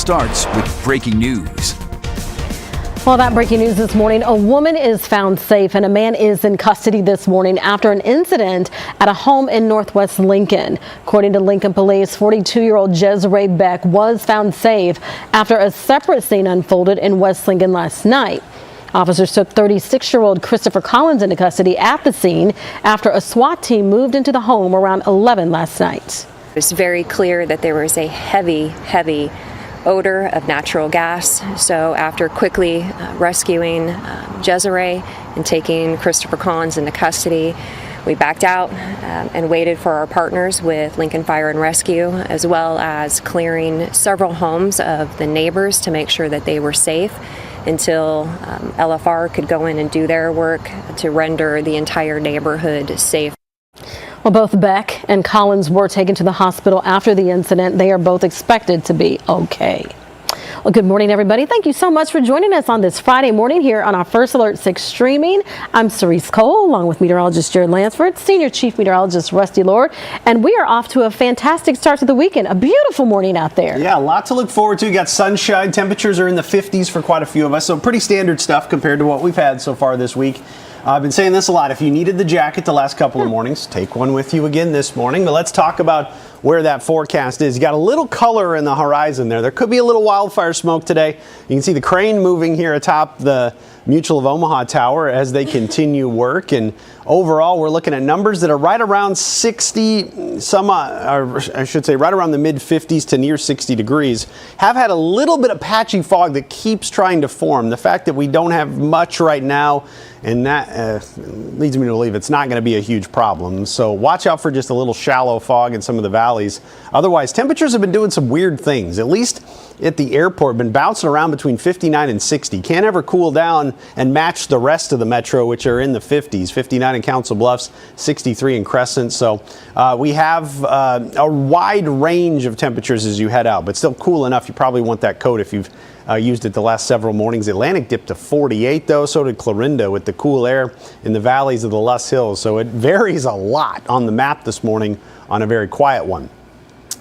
starts with breaking news. Well, that breaking news this morning, a woman is found safe and a man is in custody this morning after an incident at a home in Northwest Lincoln. According to Lincoln Police, 42-year-old Desiree Beck was found safe after a separate scene unfolded in West Lincoln last night. Officers took 36-year-old Christopher Collins into custody at the scene after a SWAT team moved into the home around 11 last night. It was very clear that there was a heavy odor of natural gas. So after quickly rescuing Desiree and taking Christopher Collins into custody, we backed out and waited for our partners with Lincoln Fire and Rescue, as well as clearing several homes of the neighbors to make sure that they were safe until LFR could go in and do their work to render the entire neighborhood safe. Well, both Beck and Collins were taken to the hospital after the incident. They are both expected to be okay. Well, good morning, everybody. Thank you so much for joining us on this Friday morning here on our First Alert 6 streaming. I'm Cerise Cole, along with meteorologist Jared Lansford, Senior Chief Meteorologist Rusty Lord, and we are off to a fantastic start to the weekend. A beautiful morning out there. Yeah, a lot to look forward to. You got sunshine. Temperatures are in the 50s for quite a few of us, so pretty standard stuff compared to what we've had so far this week. I've been saying this a lot. If you needed the jacket the last couple of mornings, take one with you again this morning. But let's talk about where that forecast is. You got a little color in the horizon there. There could be a little wildfire smoke today. You can see the crane moving here atop the Mutual of Omaha Tower as they continue work. And overall, we're looking at numbers that are right around 60, or I should say right around the mid 50s to near 60 degrees. Have had a little bit of patchy fog that keeps trying to form. The fact that we don't have much right now, and that leads me to believe it's not going to be a huge problem. So watch out for just a little shallow fog in some of the valleys. Otherwise, temperatures have been doing some weird things, at least at the airport, been bouncing around between 59 and 60. Can't ever cool down and match the rest of the metro, which are in the 50s, 59 in Council Bluffs, 63 in Crescent. So we have a wide range of temperatures as you head out, but still cool enough. You probably want that coat if you've used it the last several mornings. Atlantic dipped to 48 though, so did Clarinda with the cool air in the valleys of the Luss Hills. So it varies a lot on the map this morning on a very quiet one.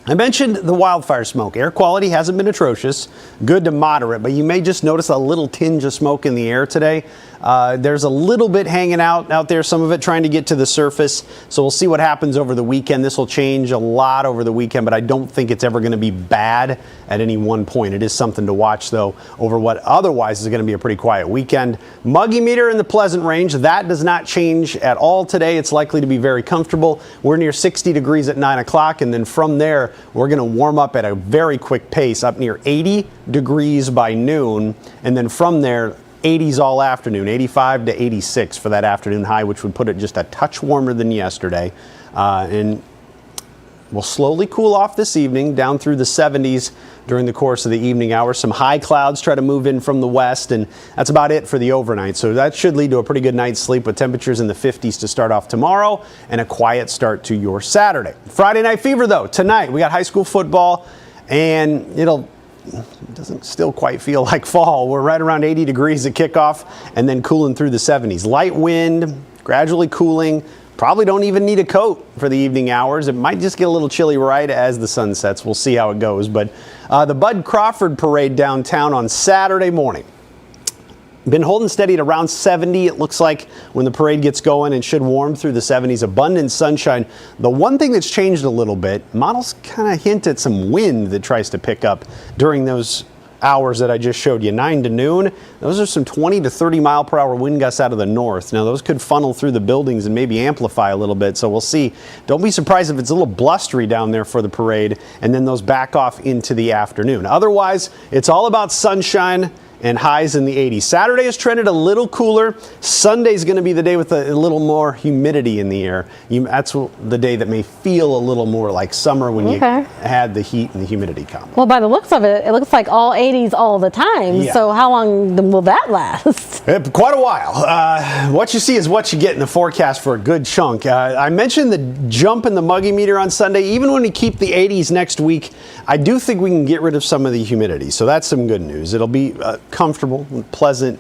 I mentioned the wildfire smoke. Air quality hasn't been atrocious, good to moderate, but you may just notice a little tinge of smoke in the air today. There's a little bit hanging out there, some of it trying to get to the surface. So we'll see what happens over the weekend. This will change a lot over the weekend, but I don't think it's ever going to be bad at any one point. It is something to watch, though, over what otherwise is going to be a pretty quiet weekend. Muggy meter in the pleasant range. That does not change at all today. It's likely to be very comfortable. We're near 60 degrees at 9 o'clock, and then from there, we're going to warm up at a very quick pace, up near 80 degrees by noon, and then from there, 80s all afternoon, 85 to 86 for that afternoon high, which would put it just a touch warmer than yesterday. And we'll slowly cool off this evening down through the 70s during the course of the evening hours. Some high clouds try to move in from the west, and that's about it for the overnight. So that should lead to a pretty good night's sleep with temperatures in the 50s to start off tomorrow and a quiet start to your Saturday. Friday Night Fever, though, tonight we got high school football, and it doesn't still quite feel like fall. We're right around 80 degrees at kickoff and then cooling through the 70s. Light wind, gradually cooling. Probably don't even need a coat for the evening hours. It might just get a little chilly right as the sun sets. We'll see how it goes. But the Bud Crawford parade downtown on Saturday morning. Been holding steady at around 70. It looks like when the parade gets going and should warm through the 70s. Abundant sunshine. The one thing that's changed a little bit, models kind of hint at some wind that tries to pick up during those hours that I just showed you, 9 to noon. Those are some 20 to 30 mile per hour wind gusts out of the north. Now those could funnel through the buildings and maybe amplify a little bit, so we'll see. Don't be surprised if it's a little blustery down there for the parade, and then those back off into the afternoon. Otherwise, it's all about sunshine and highs in the 80s. Saturday has trended a little cooler. Sunday's going to be the day with a little more humidity in the air. That's the day that may feel a little more like summer when you had the heat and the humidity combo. Well, by the looks of it, it looks like all 80s all the time. Yeah. So how long will that last? Quite a while. What you see is what you get in the forecast for a good chunk. I mentioned the jump in the muggy meter on Sunday. Even when we keep the 80s next week, I do think we can get rid of some of the humidity. So that's some good news. It'll be comfortable and pleasant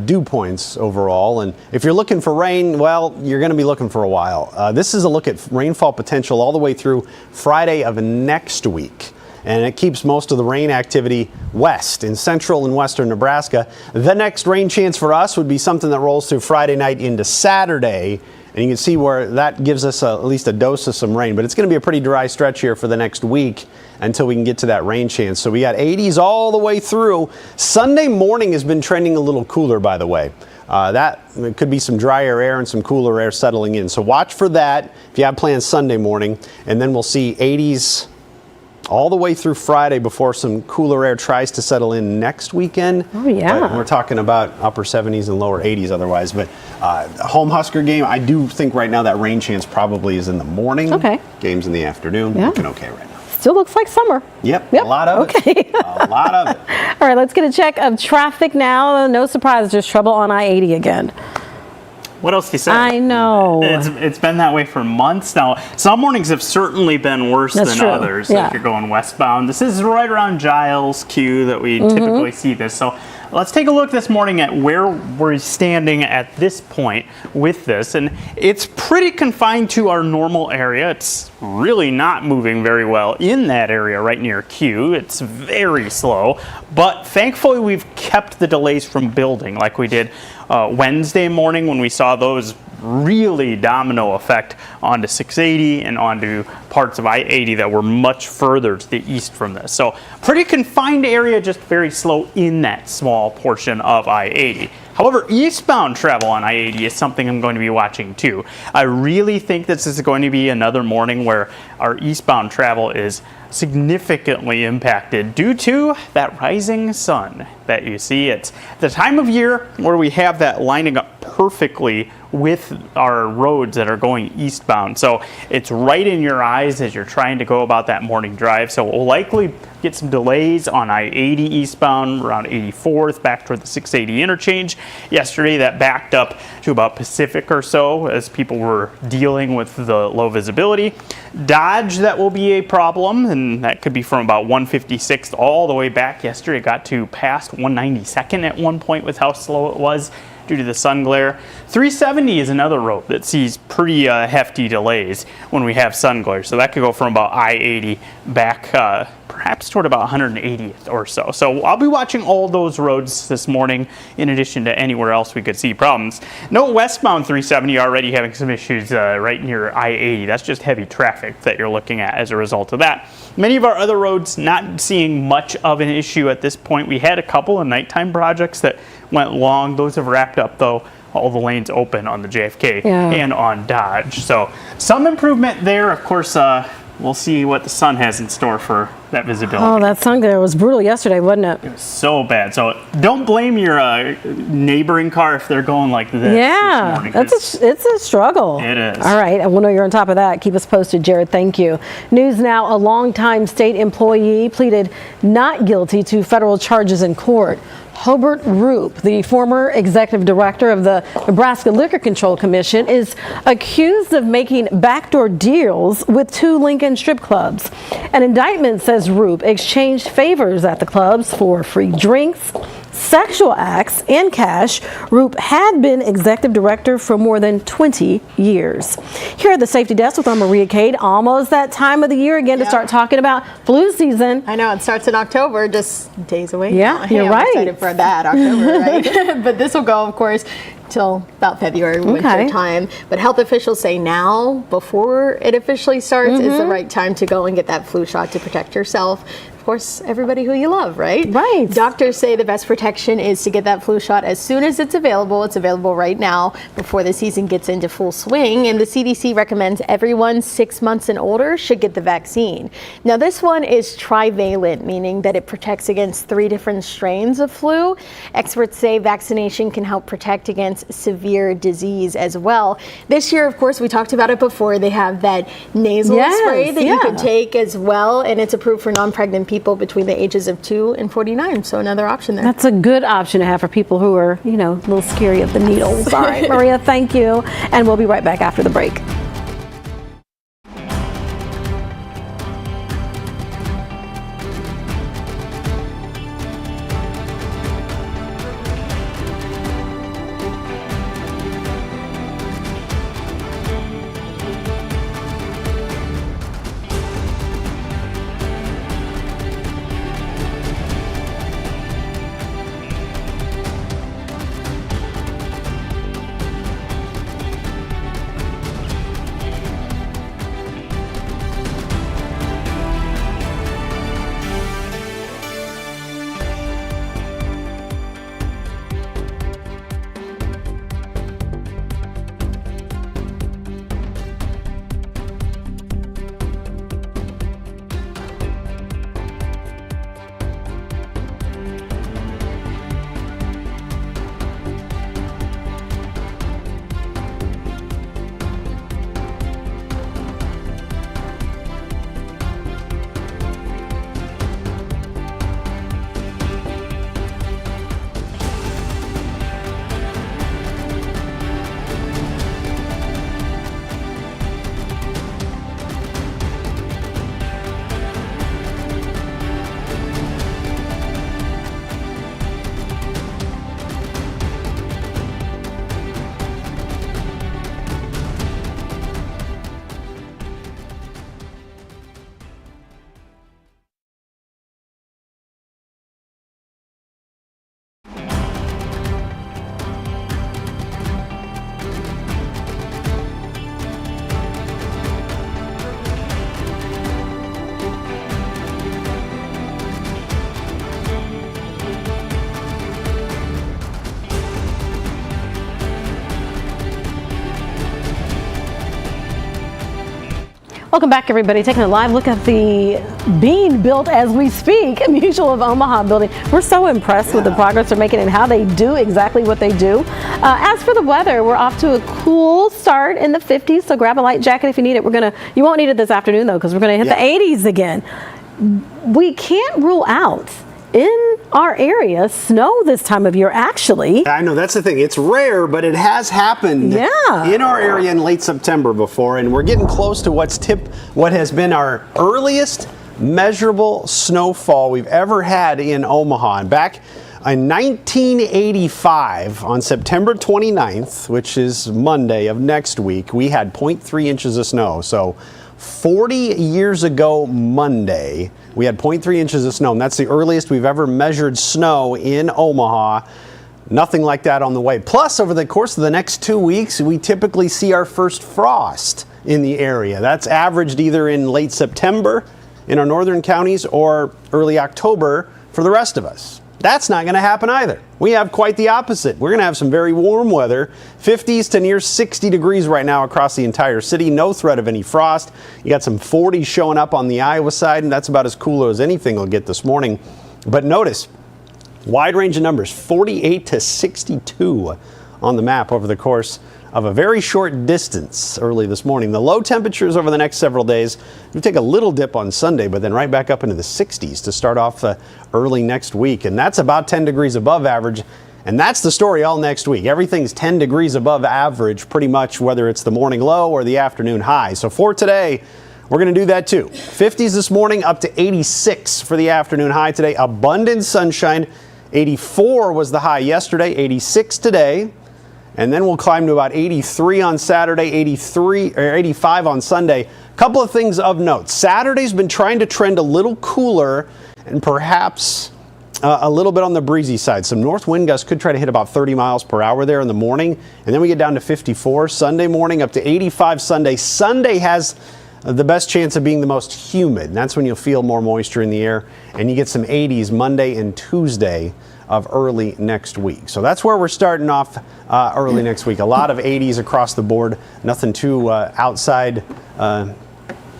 dew points overall. And if you're looking for rain, well, you're going to be looking for a while. This is a look at rainfall potential all the way through Friday of next week. and it keeps most of the rain activity west in central and western Nebraska. The next rain chance for us would be something that rolls through Friday night into Saturday. And you can see where that gives us at least a dose of some rain. But it's going to be a pretty dry stretch here for the next week until we can get to that rain chance. So we got 80s all the way through. Sunday morning has been trending a little cooler, by the way. That could be some drier air and some cooler air settling in. So watch for that if you have plans Sunday morning. And then we'll see 80s all the way through Friday before some cooler air tries to settle in next weekend. Oh, yeah. But we're talking about upper 70s and lower 80s otherwise. But home Husker game, I do think right now that rain chance probably is in the morning. Okay. Games in the afternoon. Yeah. Looking okay right now. Still looks like summer. Yep. A lot of it. A lot of it. All right, let's get a check of traffic now. No surprise, there's trouble on I-80 again. What else do you say? I know. It's been that way for months now. Some mornings have certainly been worse That's than true. others. Yeah. If you're going westbound, this is right around Giles Q that we typically see this. So let's take a look this morning at where we're standing at this point with this. And it's pretty confined to our normal area. It's really not moving very well in that area right near Q. It's very slow. But thankfully, we've kept the delays from building like we did Wednesday morning when we saw those really domino effect onto 680 and onto parts of I-80 that were much further to the east from this. So pretty confined area, just very slow in that small portion of I-80. However, eastbound travel on I-80 is something I'm going to be watching too. I really think this is going to be another morning where our eastbound travel is significantly impacted due to that rising sun that you see. It's the time of year where we have that lining up perfectly with our roads that are going eastbound. So it's right in your eyes as you're trying to go about that morning drive. So we'll likely get some delays on I-80 eastbound around 84th back toward the 680 interchange. Yesterday that backed up to about Pacific or so as people were dealing with the low visibility. Dodge, that will be a problem, and that could be from about 156th all the way back. Yesterday it got to past 192nd at one point with how slow it was due to the sun glare. 370 is another road that sees pretty hefty delays when we have sun glare. So that could go from about I-80 back perhaps toward about 180th or so. So I'll be watching all those roads this morning in addition to anywhere else we could see problems. Note westbound 370 already having some issues right near I-80. That's just heavy traffic that you're looking at as a result of that. Many of our other roads not seeing much of an issue at this point. We had a couple of nighttime projects that went long. Those have wrapped up though. All the lanes open on the JFK and on Dodge. So some improvement there. Of course, we'll see what the sun has in store for that visibility. Oh, that sun glare was brutal yesterday, wasn't it? It was so bad. So don't blame your neighboring car if they're going like this. Yeah, this it's a struggle. It is. All right, we'll know you're on top of that. Keep us posted, Jared. Thank you. News now, a longtime state employee pleaded not guilty to federal charges in court. Hobart Roop, the former executive director of the Nebraska Liquor Control Commission, is accused of making backdoor deals with 2 Lincoln strip clubs. An indictment says Roop exchanged favors at the clubs for free drinks, sexual acts, and cash. Roop had been executive director for more than 20 years. Here at the Safety Desk with Maria Cade, almost that time of the year again to start talking about flu season. I know, it starts in October, just days away. Yeah, now. you're I'm right. excited for that, October, right? But this will go, of course, till about February, winter time. But health officials say now, before it officially starts, is the right time to go and get that flu shot to protect yourself. Of course, everybody who you love, right? Right. Doctors say the best protection is to get that flu shot as soon as it's available. It's available right now before the season gets into full swing. And the CDC recommends everyone 6 months and older should get the vaccine. Now, this one is trivalent, meaning that it protects against 3 different strains of flu. Experts say vaccination can help protect against severe disease as well. This year, of course, we talked about it before. They have that nasal spray that you can take as well, and it's approved for non-pregnant people between the ages of 2 and 49. So another option there. That's a good option to have for people who are, you know, a little scary of the needles. All right, Maria, thank you. And we'll be right back after the break. Welcome back, everybody. Taking a live look at the being built as we speak, Mutual of Omaha building. We're so impressed with the progress they're making and how they do exactly what they do. As for the weather, we're off to a cool start in the 50s, so grab a light jacket if you need it. You won't need it this afternoon, though, because we're going to hit the 80s again. We can't rule out in our area snow this time of year, actually. I know, that's the thing. It's rare, but it has happened in our area in late September before, and we're getting close to what has been our earliest measurable snowfall we've ever had in Omaha. And back in 1985, on September 29th, which is Monday of next week, we had 0.3 inches of snow. So 40 years ago Monday, we had 0.3 inches of snow, and that's the earliest we've ever measured snow in Omaha. Nothing like that on the way. Plus, over the course of the next 2 weeks, we typically see our first frost in the area. That's averaged either in late September in our northern counties or early October for the rest of us. That's not going to happen either. We have quite the opposite. We're going to have some very warm weather, 50s to near 60 degrees right now across the entire city. No threat of any frost. You got some 40s showing up on the Iowa side, and that's about as cool as anything will get this morning. But notice, wide range of numbers, 48 to 62 on the map over the course of a very short distance early this morning. The low temperatures over the next several days, we take a little dip on Sunday, but then right back up into the 60s to start off early next week. And that's about 10 degrees above average. And that's the story all next week. Everything's 10 degrees above average, pretty much, whether it's the morning low or the afternoon high. So for today, we're going to do that too. 50s this morning, up to 86 for the afternoon high today. Abundant sunshine. 84 was the high yesterday, 86 today. And then we'll climb to about 83 on Saturday, 85 on Sunday. Couple of things of note. Saturday's been trying to trend a little cooler and perhaps a little bit on the breezy side. Some north wind gusts could try to hit about 30 miles per hour there in the morning. And then we get down to 54 Sunday morning, up to 85 Sunday. Sunday has the best chance of being the most humid. And that's when you'll feel more moisture in the air. And you get some 80s Monday and Tuesday of early next week. So that's where we're starting off early next week. A lot of 80s across the board. Nothing too outside.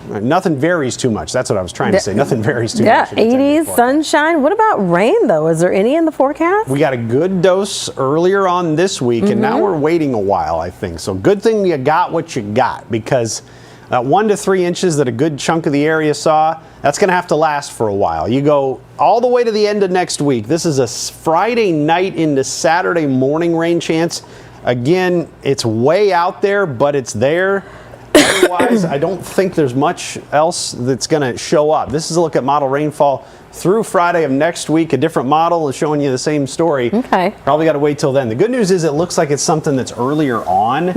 Nothing varies too much. That's what I was trying to say. Nothing varies too much. Yeah, 80s, sunshine. What about rain, though? Is there any in the forecast? We got a good dose earlier on this week, and now we're waiting a while, I think. So good thing you got what you got, because that 1 to 3 inches that a good chunk of the area saw, that's going to have to last for a while. You go all the way to the end of next week. This is a Friday night into Saturday morning rain chance. Again, it's way out there, but it's there. Otherwise, I don't think there's much else that's going to show up. This is a look at model rainfall through Friday of next week. A different model is showing you the same story. Okay. Probably got to wait till then. The good news is it looks like it's something that's earlier on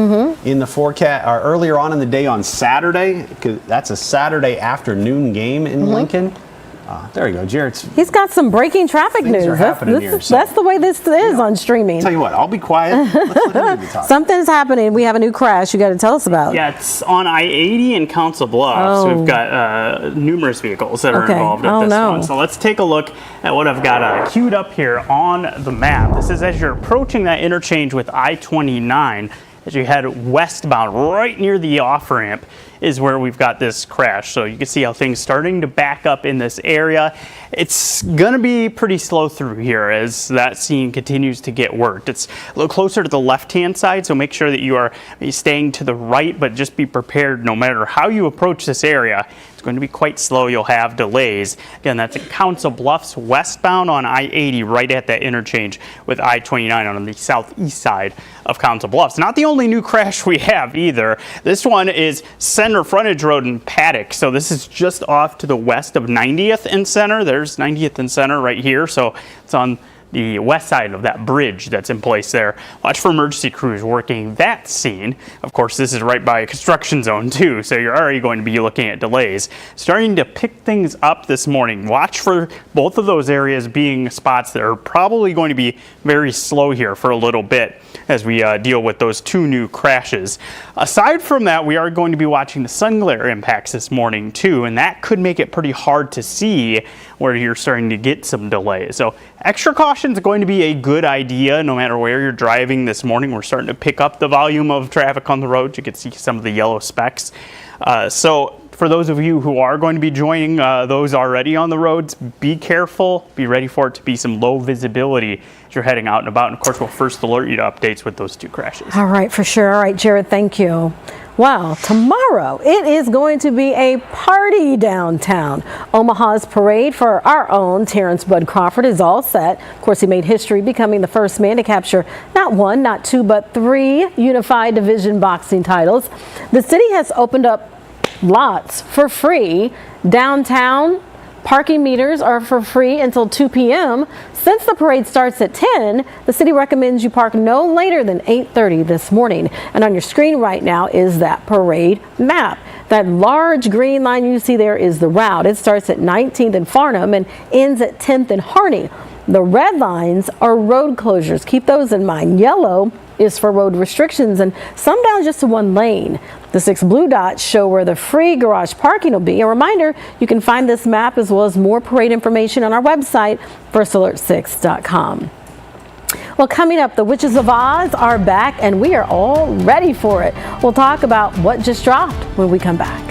in the forecast, or earlier on in the day on Saturday, because that's a Saturday afternoon game in Lincoln. There you go, Jarrett's. He's got some breaking traffic news. That's the way this is on streaming. Tell you what, I'll be quiet. Let's let him do the talk. Something's happening. We have a new crash you got to tell us about. Yeah, it's on I-80 in Council Bluffs. We've got numerous vehicles that are involved at this one. So let's take a look at what I've got queued up here on the map. This is as you're approaching that interchange with I-29, as you head westbound, right near the off-ramp is where we've got this crash. So you can see how things starting to back up in this area. It's gonna be pretty slow through here as that scene continues to get worked. It's a little closer to the left-hand side, so make sure that you are staying to the right, but just be prepared no matter how you approach this area. It's going to be quite slow. You'll have delays. Again, that's at Council Bluffs westbound on I-80 right at that interchange with I-29 on the southeast side of Council Bluffs. Not the only new crash we have either. This one is Center Frontage Road in Paddock. So this is just off to the west of 90th and Center. There's 90th and Center right here. So it's on the west side of that bridge that's in place there. Watch for emergency crews working that scene. Of course, this is right by a construction zone too, so you're already going to be looking at delays. Starting to pick things up this morning. Watch for both of those areas being spots that are probably going to be very slow here for a little bit as we deal with those two new crashes. Aside from that, we are going to be watching the sun glare impacts this morning too, and that could make it pretty hard to see where you're starting to get some delays. So extra caution is going to be a good idea no matter where you're driving this morning. We're starting to pick up the volume of traffic on the road. You can see some of the yellow specks. So for those of you who are going to be joining those already on the roads, be careful. Be ready for it to be some low visibility as you're heading out and about. And of course, we'll first alert you to updates with those 2 crashes. All right, for sure. All right, Jared, thank you. Wow, tomorrow it is going to be a party downtown. Omaha's parade for our own Terrence Bud Crawford is all set. Of course, he made history becoming the first man to capture not 1, not 2, but 3 unified division boxing titles. The city has opened up lots for free downtown. Parking meters are for free until 2 p.m. Since the parade starts at 10, the city recommends you park no later than 8:30 this morning. And on your screen right now is that parade map. That large green line you see there is the route. It starts at 19th and Farnham and ends at 10th and Harney. The red lines are road closures. Keep those in mind. Yellow is for road restrictions and some down just to 1 lane. The 6 blue dots show where the free garage parking will be. A reminder, you can find this map as well as more parade information on our website, firstalert6.com. Well, coming up, the Witches of Oz are back and we are all ready for it. We'll talk about what just dropped when we come back.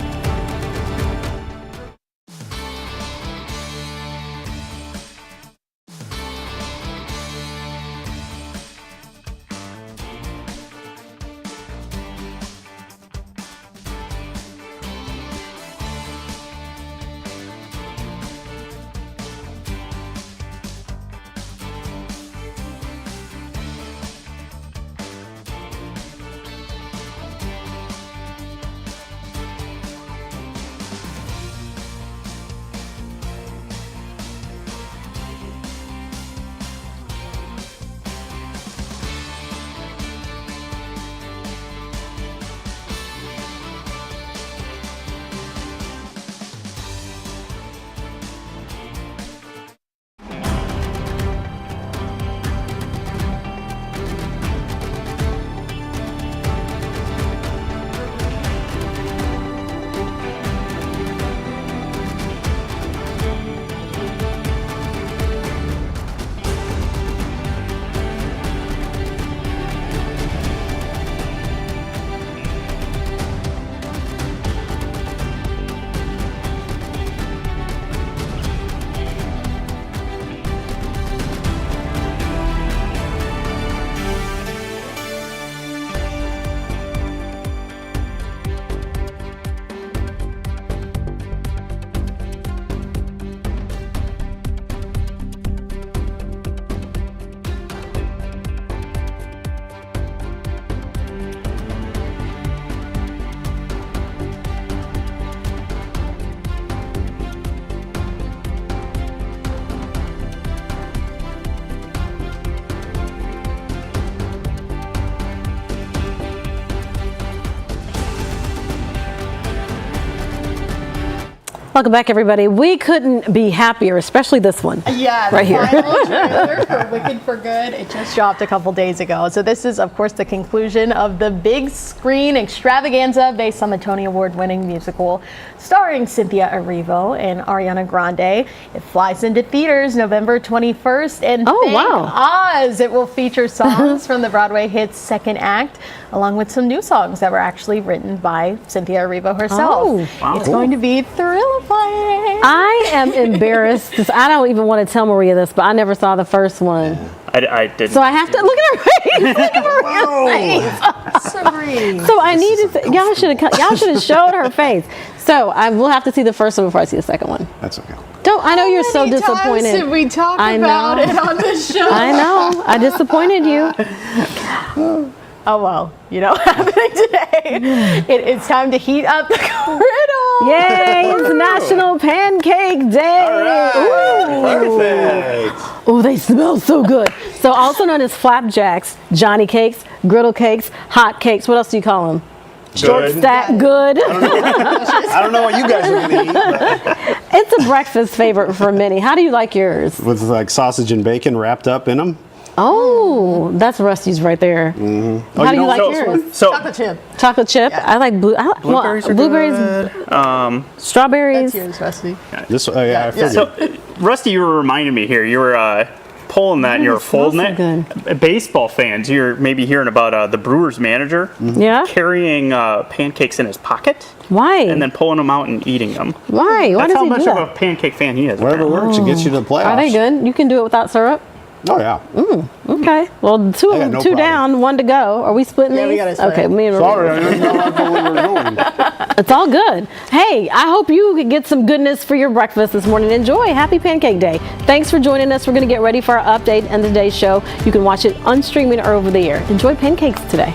Welcome back, everybody. We couldn't be happier, especially this one. Yeah, right here. The final trailer for Wicked for Good, it just dropped a couple days ago. So this is, of course, the conclusion of the big screen extravaganza based on the Tony Award-winning musical starring Cynthia Erivo and Ariana Grande. It flies into theaters November 21st, and Oz! It will feature songs from the Broadway hit Second Act, along with some new songs that were actually written by Cynthia Erivo herself. Oh, wow. It's going to be thrillifying. I am embarrassed. I don't even want to tell Maria this, but I never saw the first one. I didn't. So I have to look at her face. Look at Maria's face. Serene. So I needed to, y'all should have showed her face. So I will have to see the first one before I see the second one. That's okay. I know you're so disappointed. Did we talk about it on this show? I know. I disappointed you. Oh, well, you know what's happening today. It's time to heat up the griddle. Yay, it's National Pancake Day. All right. Perfect. Oh, they smell so good. So also known as flapjacks, Johnny cakes, griddle cakes, hot cakes. What else do you call them? Short stack good. I don't know what you guys are going to eat. But. It's a breakfast favorite for many. How do you like yours? With like sausage and bacon wrapped up in them. Oh, that's Rusty's right there. Mm-hmm. How do you like yours? Chocolate chip. Chocolate chip. Yeah. I like blueberries. Strawberries. That's yours, Rusty. I figured. So, Rusty, you were reminding me here. You were pulling that and you're smells folding so it. Baseball fans, you're maybe hearing about the Brewers manager Yeah. carrying pancakes in his pocket. Why? And then pulling them out and eating them. Why? Why That's does how he much do of that? a pancake fan he is. Whatever works, it gets you to the playoffs. Are they good? You can do it without syrup? Oh, yeah. Okay. Well, I got no two problem. down, one to go. Are we splitting Yeah, we these? gotta split. Okay, me and Sorry, I didn't know how far we were going. It's all good. Hey, I hope you get some goodness for your breakfast this morning. Enjoy. Happy Pancake Day. Thanks for joining us. We're going to get ready for our update and today's show. You can watch it on streaming or over the air. Enjoy pancakes today.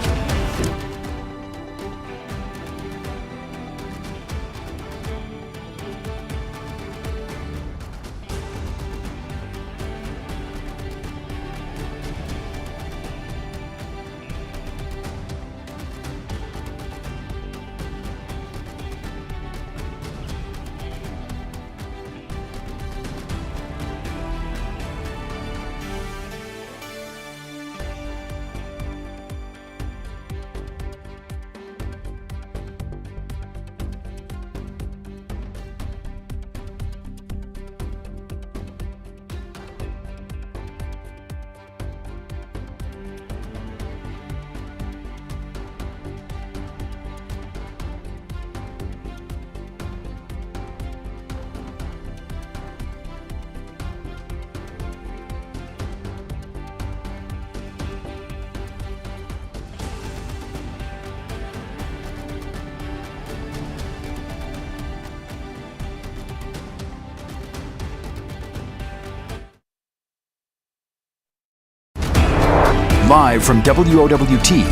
Live from WOWT,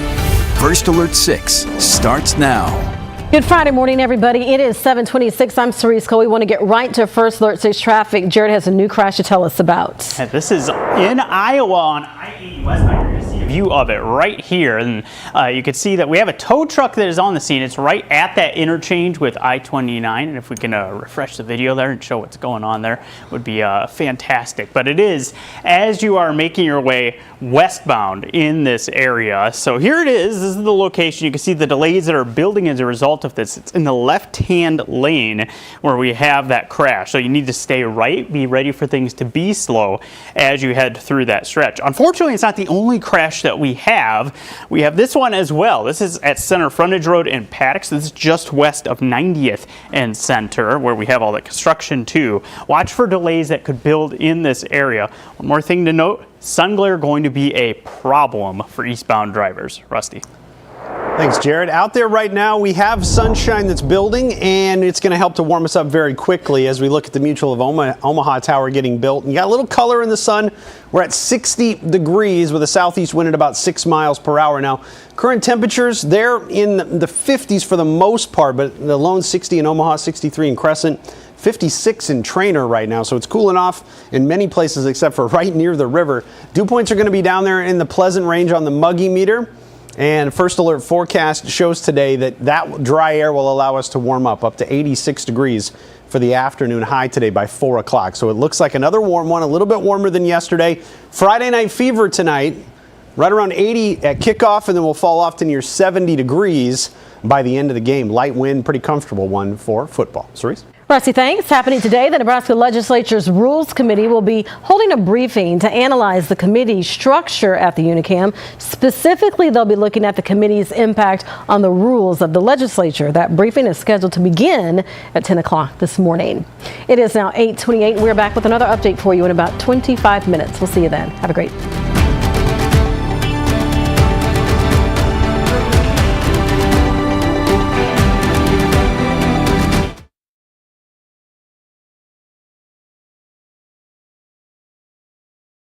First Alert 6 starts now. Good Friday morning, everybody. It is 7:26. I'm Cerise Cole. We want to get right to First Alert 6 traffic. Jared has a new crash to tell us about. And this is in Iowa on I-80 westbound. You're going to see a view of it right here. And you can see that we have a tow truck that is on the scene. It's right at that interchange with I-29. And if we can refresh the video there and show what's going on there, would be fantastic. But it is as you are making your way westbound in this area. So here it is. This is the location. You can see the delays that are building as a result of this. It's in the left-hand lane where we have that crash. So you need to stay right, be ready for things to be slow as you head through that stretch. Unfortunately, it's not the only crash that we have. We have this one as well. This is at Center Frontage Road in Paddocks. This is just west of 90th and Center where we have all the construction too. Watch for delays that could build in this area. One more thing to note, sun glare going to be a problem for eastbound drivers. Rusty. Thanks, Jared. Out there right now, we have sunshine that's building, and it's going to help to warm us up very quickly as we look at the Mutual of Omaha Tower getting built. And you got a little color in the sun. We're at 60 degrees with a southeast wind at about 6 miles per hour. Now, current temperatures, they're in the 50s for the most part, but the lone 60 in Omaha, 63 in Crescent, 56 in Trainer right now, so it's cooling off in many places except for right near the river. Dew points are going to be down there in the pleasant range on the muggy meter. And First Alert forecast shows today that dry air will allow us to warm up to 86 degrees for the afternoon high today by 4 o'clock. So it looks like another warm one, a little bit warmer than yesterday. Friday night fever tonight, right around 80 at kickoff, and then we'll fall off to near 70 degrees by the end of the game. Light wind, pretty comfortable one for football. Cerise? Rusty, thanks. Happening today, the Nebraska Legislature's Rules Committee will be holding a briefing to analyze the committee structure at the Unicam. Specifically, they'll be looking at the committee's impact on the rules of the legislature. That briefing is scheduled to begin at 10 o'clock this morning. It is now 8:28. We're back with another update for you in about 25 minutes. We'll see you then. Have a great